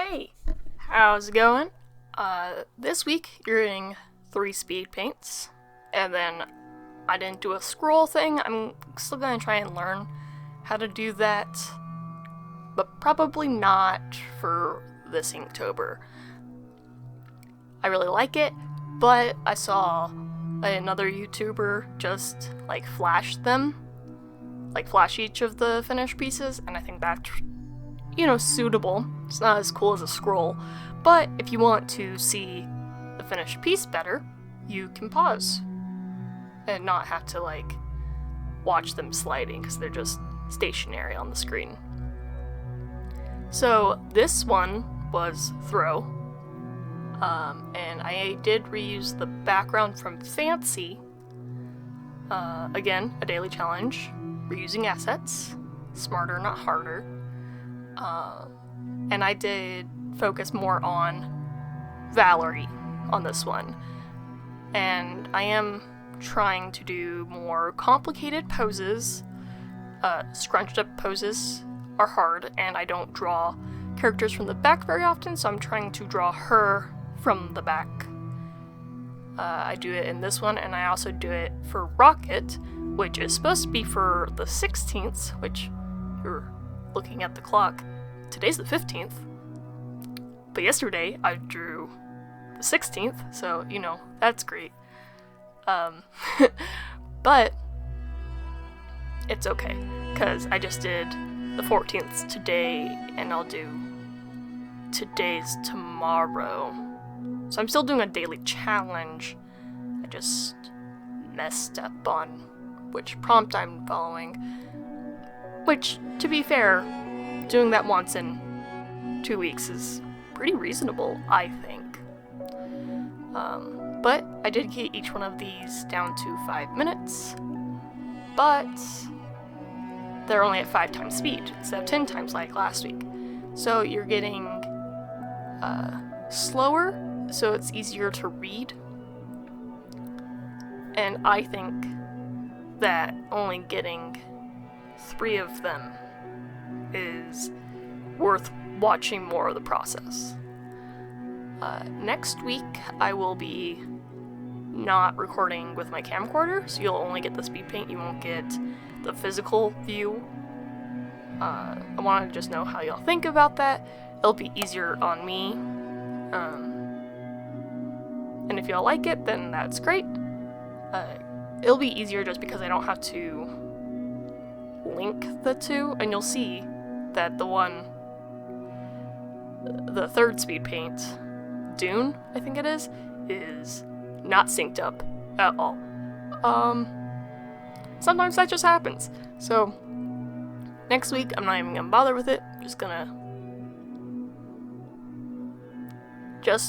Hey, how's it going? This week you're getting 3 speed paints, and then I didn't do a scroll thing. I'm still gonna try and learn how to do that, but probably not for this Inktober. I really like it, but I saw another YouTuber just flash them, flash each of the finished pieces, and I think that's suitable. It's not as cool as a scroll, but if you want to see the finished piece better, you can pause and not have to watch them sliding because they're just stationary on the screen. So this one was throw, and I did reuse the background from Fancy. Again, a daily challenge, reusing assets, smarter not harder. And I did focus more on Valerie on this one. And I am trying to do more complicated poses. Scrunched up poses are hard, and I don't draw characters from the back very often, so I'm trying to draw her from the back. I do it in this one, and I also do it for Rocket, which is supposed to be for the 16th, which you're looking at the clock. Today's the 15th, but yesterday I drew the 16th, so that's great. But it's okay, because I just did the 14th today, and I'll do today's tomorrow. So I'm still doing a daily challenge. I just messed up on which prompt I'm following, which, to be fair, doing that once in 2 weeks is pretty reasonable, I think. But I did get each one of these down to 5 minutes, but they're only at 5 times speed instead of 10 times like last week. So you're getting slower, so it's easier to read. And I think that only getting 3 of them is worth watching more of the process. Next week, I will be not recording with my camcorder, so you'll only get the speed paint, you won't get the physical view. I want to just know how y'all think about that. It'll be easier on me. And if y'all like it, then that's great. It'll be easier just because I don't have to link the two, and you'll see that the third speed paint, Dune, I think it is not synced up at all. Sometimes that just happens. So next week, I'm not even gonna bother with it. I'm just gonna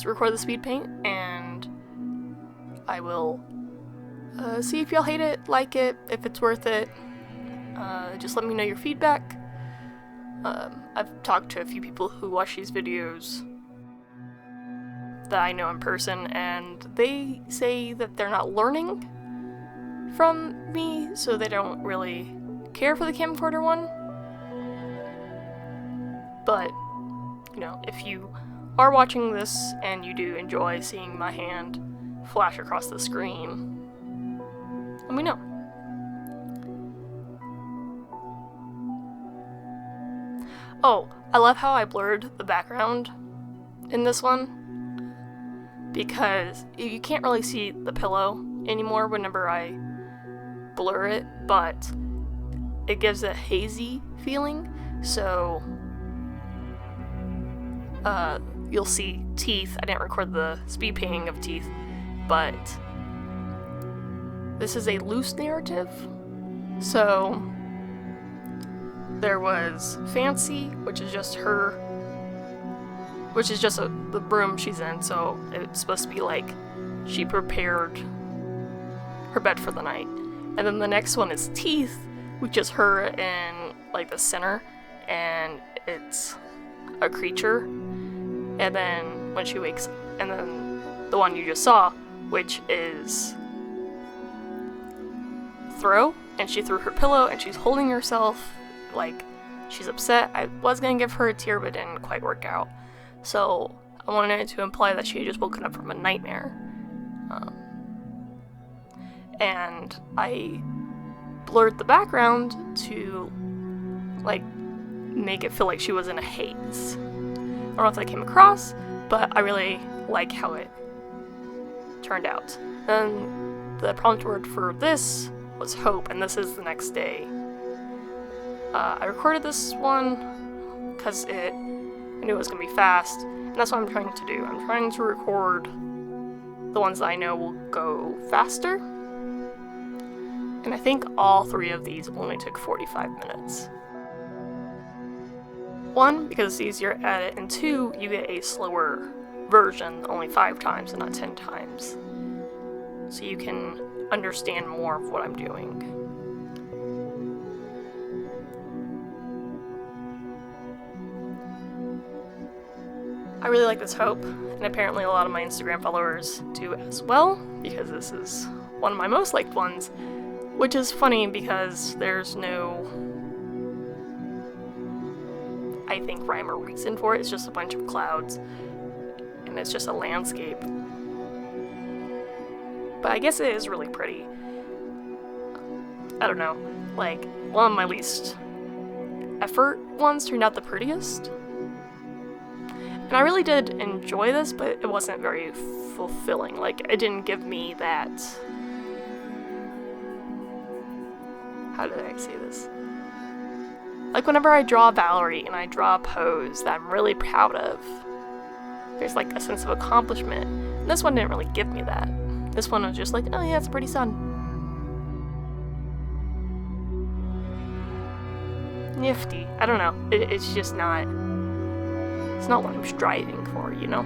record the speed paint, and I will see if y'all hate it, like it, if it's worth it. Just let me know your feedback. I've talked to a few people who watch these videos that I know in person, and they say that they're not learning from me, so they don't really care for the camcorder one. But, if you are watching this and you do enjoy seeing my hand flash across the screen, let me know. Oh, I love how I blurred the background in this one, because you can't really see the pillow anymore whenever I blur it, but it gives a hazy feeling, so you'll see teeth. I didn't record the speed painting of teeth, but this is a loose narrative, so there was Fancy, which is just her, which is just the room she's in, so it's supposed to be like she prepared her bed for the night. And then the next one is Teeth, which is her in the center, and it's a creature. And then when she wakes, and then the one you just saw, which is Throw, and she threw her pillow and she's holding herself like she's upset. I was gonna give her a tear, but it didn't quite work out. So I wanted to imply that she had just woken up from a nightmare. And I blurred the background to, like, make it feel like she was in a haze. I don't know if that came across, but I really like how it turned out. Then the prompt word for this was hope, and this is the next day. I recorded this one because I knew it was going to be fast, and that's what I'm trying to do. I'm trying to record the ones that I know will go faster, and I think all 3 of these only took 45 minutes. 1, because it's easier to edit, and 2, you get a slower version only 5 times and not 10 times, so you can understand more of what I'm doing. I really like this hope, and apparently a lot of my Instagram followers do as well, because this is one of my most liked ones, which is funny because there's no, I think, rhyme or reason for it. It's just a bunch of clouds, and it's just a landscape. But I guess it is really pretty. I don't know, like, one of my least effort ones turned out the prettiest. And I really did enjoy this, but it wasn't very fulfilling. Like, it didn't give me that... How did I say this? Like, whenever I draw Valerie and I draw a pose that I'm really proud of, there's like a sense of accomplishment. And this one didn't really give me that. This one was just like, oh yeah, it's a pretty sun. Nifty. I don't know. It's just not... It's not what I'm striving for, you know?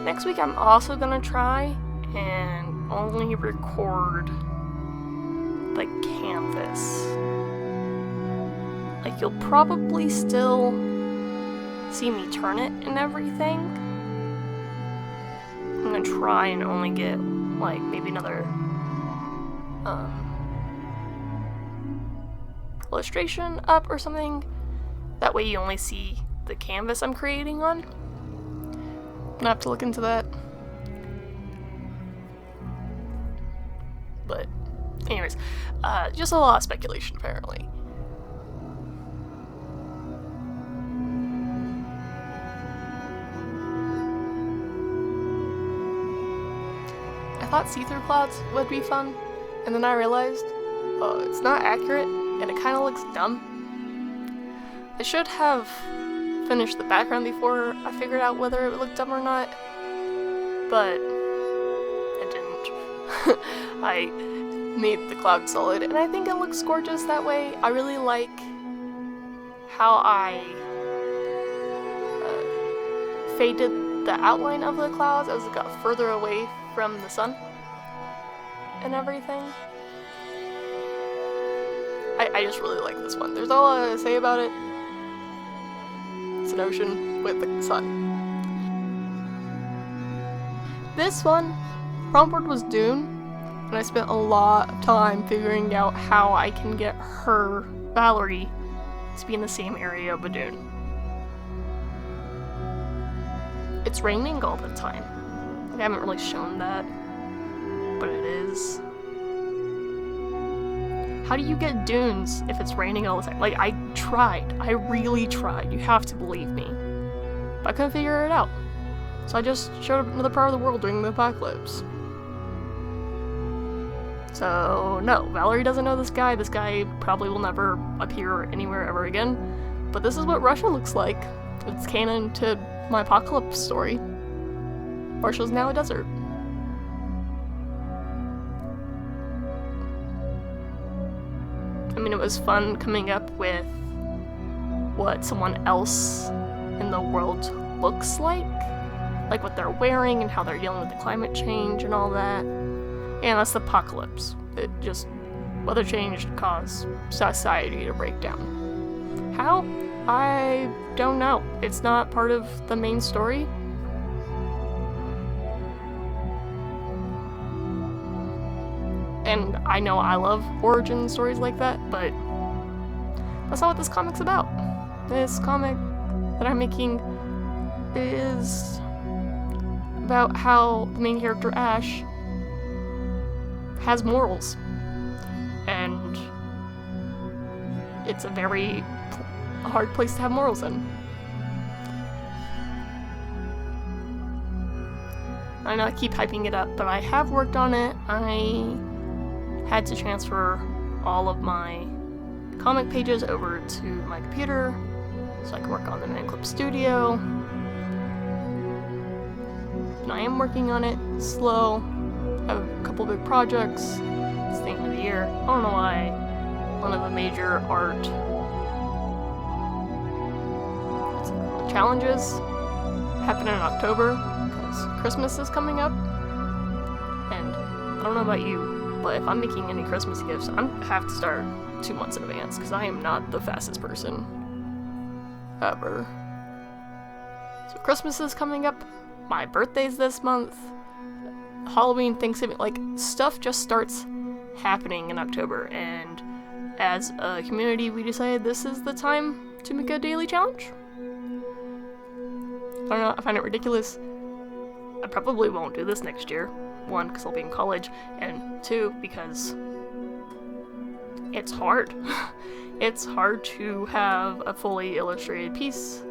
Next week I'm also gonna try and only record the canvas. Like, you'll probably still see me turn it and everything. I'm gonna try and only get, like, maybe another illustration up or something. That way you only see the canvas I'm creating on. I'm gonna have to look into that. But anyways, just a lot of speculation apparently. I thought see-through clouds would be fun, and then I realized it's not accurate, and it kind of looks dumb. I should have finished the background before I figured out whether it looked dumb or not, but it didn't. I made the cloud solid, and I think it looks gorgeous that way. I really like how I faded the outline of the clouds as it got further away from the sun and everything. I just really like this one. There's not a lot to say about it. It's an ocean with the sun. This one, prompt word was Dune, and I spent a lot of time figuring out how I can get her, Valerie, to be in the same area of a dune. It's raining all the time. I haven't really shown that, but it is. How do you get dunes if it's raining all the time? Like, I tried. I really tried. You have to believe me. But I couldn't figure it out. So I just showed up another part of the world during the apocalypse. So, no, Valerie doesn't know this guy. This guy probably will never appear anywhere ever again. But this is what Russia looks like. It's canon to my apocalypse story. Russia's now a desert. I mean, it was fun coming up with what someone else in the world looks like what they're wearing and how they're dealing with the climate change and all that. And that's the apocalypse. It just, weather change caused society to break down. How? I don't know. It's not part of the main story. And I know I love origin stories like that, but that's not what this comic's about. This comic that I'm making is about how the main character, Ash, has morals. And it's a very hard place to have morals in. I know I keep hyping it up, but I have worked on it. I had to transfer all of my comic pages over to my computer so I can work on them in Clip Studio. And I am working on it slow. I have a couple big projects. It's the end of the year. I don't know why one of the major art challenges happen in October because Christmas is coming up. And I don't know about you, but if I'm making any Christmas gifts, I have to start 2 months in advance because I am not the fastest person ever. So Christmas is coming up. My birthday's this month. Halloween, Thanksgiving, like, stuff just starts happening in October, and as a community we decided this is the time to make a daily challenge. I don't know, I find it ridiculous. I probably won't do this next year. 1, because I'll be in college, and 2, because it's hard. It's hard to have a fully illustrated piece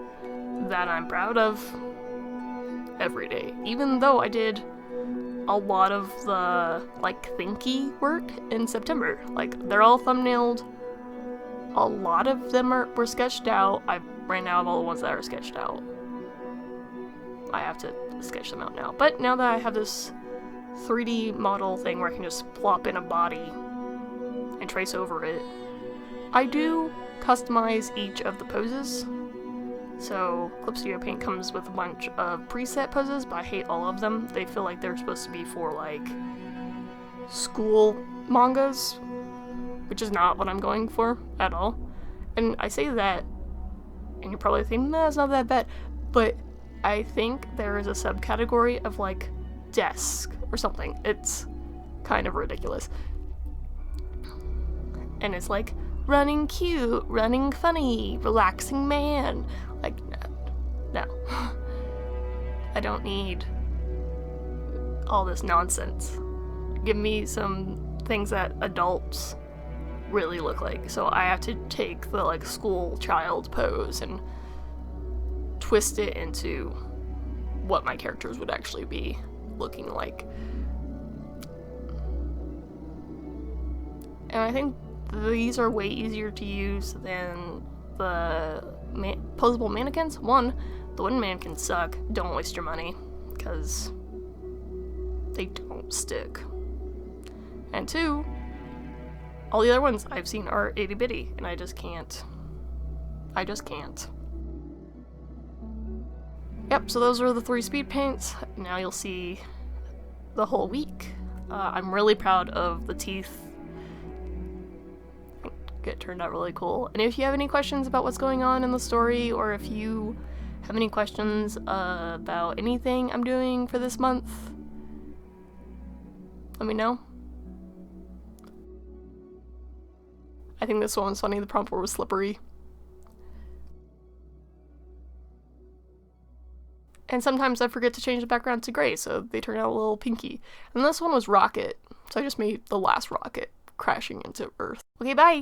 that I'm proud of every day, even though I did a lot of the, like, thinky work in September. Like, they're all thumbnailed. A lot of them were sketched out. Right now I have all the ones that are sketched out. I have to sketch them out now. But now that I have this 3D model thing where I can just plop in a body and trace over it, I do customize each of the poses. So Clip Studio Paint comes with a bunch of preset poses, but I hate all of them. They feel like they're supposed to be for, like, school mangas, which is not what I'm going for at all. And I say that, and you're probably thinking, nah, it's not that bad, but I think there is a subcategory of, like, desk or something. It's kind of ridiculous. And it's like, running cute, running funny, relaxing man. Like, no. I don't need all this nonsense. Give me some things that adults really look like. So I have to take the, like, school child pose and twist it into what my characters would actually be looking like. And I think these are way easier to use than the posable mannequins. 1, the wooden mannequins suck. Don't waste your money, because they don't stick. And 2, all the other ones I've seen are itty bitty, and I just can't. Yep, so those are the 3 speed paints. Now you'll see the whole week. I'm really proud of the teeth. It turned out really cool. And if you have any questions about what's going on in the story, or if you have any questions about anything I'm doing for this month, let me know. I think this one was funny. The prompt word was slippery. And sometimes I forget to change the background to gray, so they turn out a little pinky. And this one was rocket, so I just made the last rocket crashing into Earth. Okay, bye!